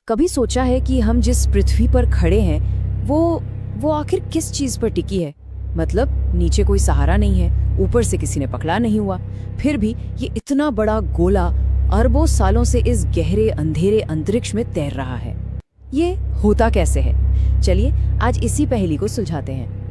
कभी सोचा है कि हम जिस पृथ्वी पर खड़े हैं वो आखिर किस चीज पर टिकी है? मतलब नीचे कोई सहारा नहीं है, ऊपर से किसी ने पकड़ा नहीं हुआ, फिर भी ये इतना बड़ा गोला अरबों सालों से इस गहरे अंधेरे अंतरिक्ष में तैर रहा है। ये होता कैसे है? चलिए आज इसी पहेली को सुलझाते हैं।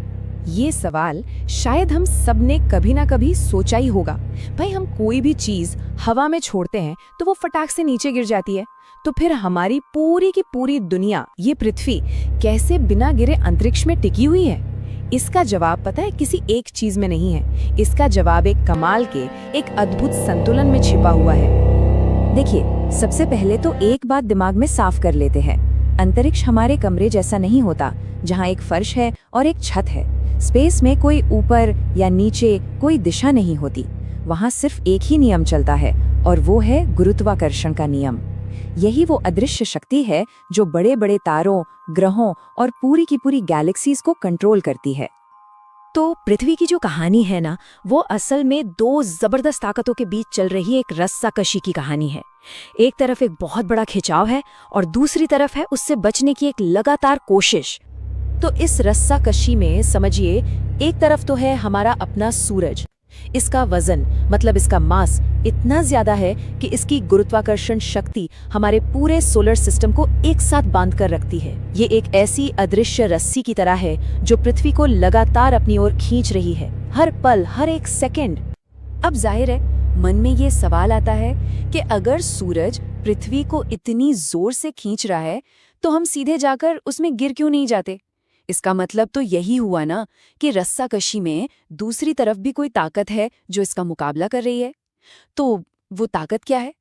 ये सवाल शायद हम सब ने कभी ना कभी सोचा ही होगा। भाई, हम कोई भी चीज हवा में छोड़ते हैं तो वो फटाक से नीचे गिर जाती है, तो फिर हमारी पूरी की पूरी दुनिया, ये पृथ्वी, कैसे बिना गिरे अंतरिक्ष में टिकी हुई है? इसका जवाब पता है किसी एक चीज में नहीं है। इसका जवाब एक कमाल के, एक अद्भुत संतुलन में छिपा हुआ है। देखिए, सबसे पहले तो एक बात दिमाग में साफ कर लेते हैं। अंतरिक्ष हमारे कमरे जैसा नहीं होता, जहाँ एक फर्श है और एक छत है। स्पेस में कोई ऊपर या नीचे कोई दिशा नहीं होती। वहाँ सिर्फ एक ही नियम चलता है, और वो है गुरुत्वाकर्षण का नियम। यही वो अदृश्य शक्ति है जो बड़े बड़े तारों, ग्रहों और पूरी की पूरी गैलेक्सीज को कंट्रोल करती है। तो पृथ्वी की जो कहानी है ना, वो असल में दो जबरदस्त ताकतों के बीच चल रही एक रस्साकशी की कहानी है। एक तरफ एक बहुत बड़ा खिंचाव है और दूसरी तरफ है उससे बचने की एक लगातार कोशिश। तो इस रस्साकशी में समझिए, एक तरफ तो है हमारा अपना सूरज। इसका वजन, मतलब इसका मास, इतना ज्यादा है कि इसकी गुरुत्वाकर्षण शक्ति हमारे पूरे सोलर सिस्टम को एक साथ बांध कर रखती है। ये एक ऐसी अदृश्य रस्सी की तरह है जो पृथ्वी को लगातार अपनी ओर खींच रही है, हर पल, हर एक सेकंड। अब जाहिर है मन में ये सवाल आता है कि अगर सूरज पृथ्वी को इतनी जोर से खींच रहा है तो हम सीधे जाकर उसमें गिर क्यों नहीं जाते? इसका मतलब तो यही हुआ ना कि रस्साकशी में दूसरी तरफ भी कोई ताकत है जो इसका मुकाबला कर रही है। तो वो ताकत क्या है?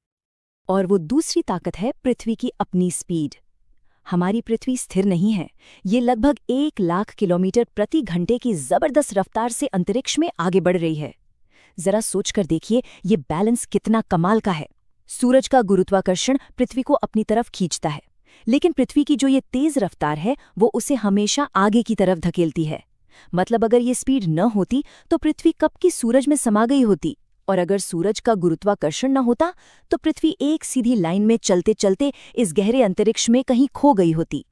और वो दूसरी ताकत है पृथ्वी की अपनी स्पीड। हमारी पृथ्वी स्थिर नहीं है। ये लगभग 1,00,000 किलोमीटर प्रति घंटे की जबरदस्त रफ्तार से अंतरिक्ष में आगे बढ़ रही है। जरा सोचकर देखिए, ये बैलेंस कितना कमाल का है। सूरज का गुरुत्वाकर्षण पृथ्वी को अपनी तरफ खींचता है, लेकिन पृथ्वी की जो ये तेज रफ्तार है वो उसे हमेशा आगे की तरफ धकेलती है। मतलब अगर ये स्पीड न होती तो पृथ्वी कब की सूरज में समा गई होती, और अगर सूरज का गुरुत्वाकर्षण न होता तो पृथ्वी एक सीधी लाइन में चलते चलते इस गहरे अंतरिक्ष में कहीं खो गई होती।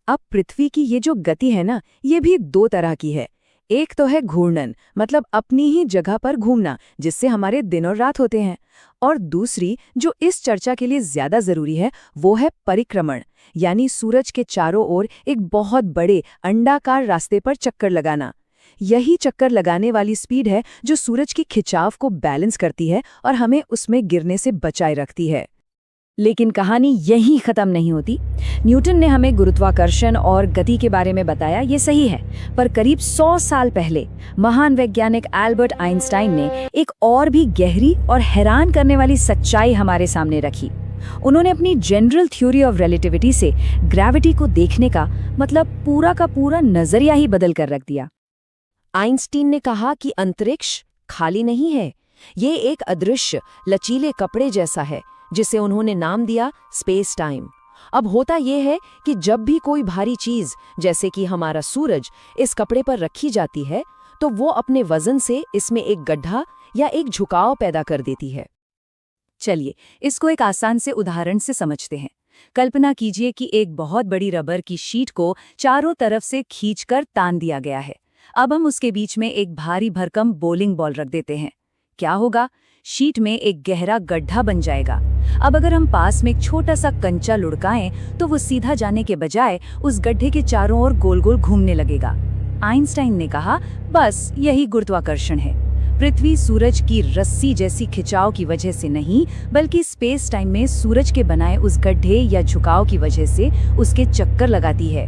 अब पृथ्वी की ये जो गति है ना, ये भी दो तरह की है। एक तो है घूर्णन, मतलब अपनी ही जगह पर घूमना, जिससे हमारे दिन और रात होते हैं। और दूसरी, जो इस चर्चा के लिए ज्यादा जरूरी है, वो है परिक्रमण, यानी सूरज के चारों ओर एक बहुत बड़े अंडाकार रास्ते पर चक्कर लगाना। यही चक्कर लगाने वाली स्पीड है जो सूरज की खिंचाव को बैलेंस करती है और हमें उसमें गिरने से बचाए रखती है। लेकिन कहानी यहीं खत्म नहीं होती। न्यूटन ने हमें गुरुत्वाकर्षण और गति के बारे में बताया, ये सही है, पर करीब 100 साल पहले महान वैज्ञानिक एल्बर्ट आइंस्टाइन ने एक और भी गहरी और हैरान करने वाली सच्चाई हमारे सामने रखी। उन्होंने अपनी जनरल थ्योरी ऑफ रिलेटिविटी से ग्रेविटी को देखने का, मतलब पूरा का पूरा नजरिया ही बदल कर रख दिया। आइंस्टीन ने कहा कि अंतरिक्ष खाली नहीं है, ये एक अदृश्य लचीले कपड़े जैसा है, जिसे उन्होंने नाम दिया स्पेस टाइम। अब होता यह है कि जब भी कोई भारी चीज, जैसे कि हमारा सूरज, इस कपड़े पर रखी जाती है तो वो अपने वजन से इसमें एक गड्ढा या एक झुकाव पैदा कर देती है। चलिए इसको एक आसान से उदाहरण से समझते हैं। कल्पना कीजिए कि एक बहुत बड़ी रबर की शीट को चारों तरफ से खींचकर तान दिया गया है। अब हम उसके बीच में एक भारी भरकम बोलिंग बॉल रख देते हैं। क्या होगा? शीट में एक गहरा गड्ढा बन जाएगा। अब अगर हम पास में एक छोटा सा कंचा लुढ़काएं तो वो सीधा जाने के बजाय उस गड्ढे के चारों ओर गोल गोल घूमने लगेगा। आइंस्टाइन ने कहा, बस यही गुरुत्वाकर्षण है। पृथ्वी सूरज की रस्सी जैसी खिंचाव की वजह से नहीं, बल्कि स्पेस टाइम में सूरज के बनाए उस गड्ढे या झुकाव की वजह से उसके चक्कर लगाती है।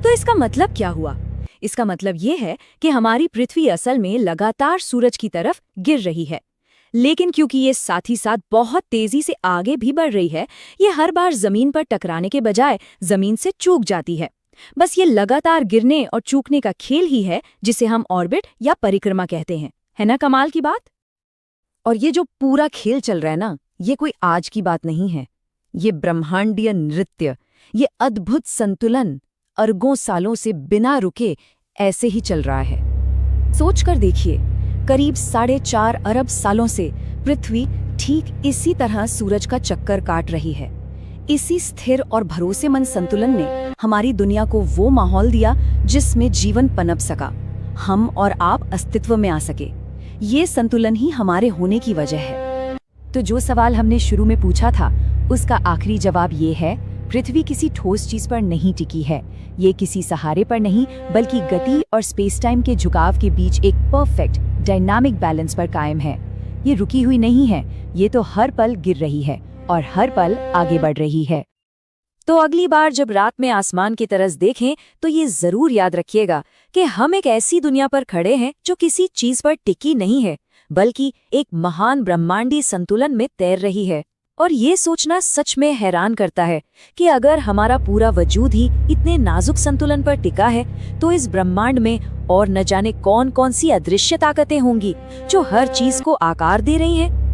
तो इसका मतलब क्या हुआ? इसका मतलब ये है कि हमारी पृथ्वी असल में लगातार सूरज की तरफ गिर रही है, लेकिन क्योंकि ये साथ ही साथ बहुत तेजी से आगे भी बढ़ रही है, ये हर बार जमीन पर टकराने के बजाय जमीन से चूक जाती है। बस ये लगातार गिरने और चूकने का खेल ही है जिसे हम ऑर्बिट या परिक्रमा कहते हैं। है ना कमाल की बात? और ये जो पूरा खेल चल रहा है ना, ये कोई आज की बात नहीं है। ये ब्रह्मांडीय नृत्य, ये अद्भुत संतुलन अरबों सालों से बिना रुके ऐसे ही चल रहा है। सोचकर देखिए, करीब 4.5 अरब सालों से पृथ्वी ठीक इसी तरह सूरज का चक्कर काट रही है। इसी स्थिर और भरोसेमंद संतुलन ने हमारी दुनिया को वो माहौल दिया जिसमें जीवन पनप सका, हम और आप अस्तित्व में आ सके। ये संतुलन ही हमारे होने की वजह है। तो जो सवाल हमने शुरू में पूछा था, उसका आखिरी जवाब ये है, पृथ्वी किसी ठोस चीज पर नहीं टिकी है। ये किसी सहारे पर नहीं, बल्कि गति और स्पेस टाइम के झुकाव के बीच एक परफेक्ट डायनामिक बैलेंस पर कायम है। ये रुकी हुई नहीं है, ये तो हर पल गिर रही है और हर पल आगे बढ़ रही है। तो अगली बार जब रात में आसमान की तरफ देखें तो ये जरूर याद रखिएगा कि हम एक ऐसी दुनिया पर खड़े हैं जो किसी चीज पर टिकी नहीं है, बल्कि एक महान ब्रह्मांडी संतुलन में तैर रही है। और ये सोचना सच में हैरान करता है कि अगर हमारा पूरा वजूद ही इतने नाजुक संतुलन पर टिका है, तो इस ब्रह्मांड में और न जाने कौन कौन सी अदृश्य ताकतें होंगी जो हर चीज को आकार दे रही हैं।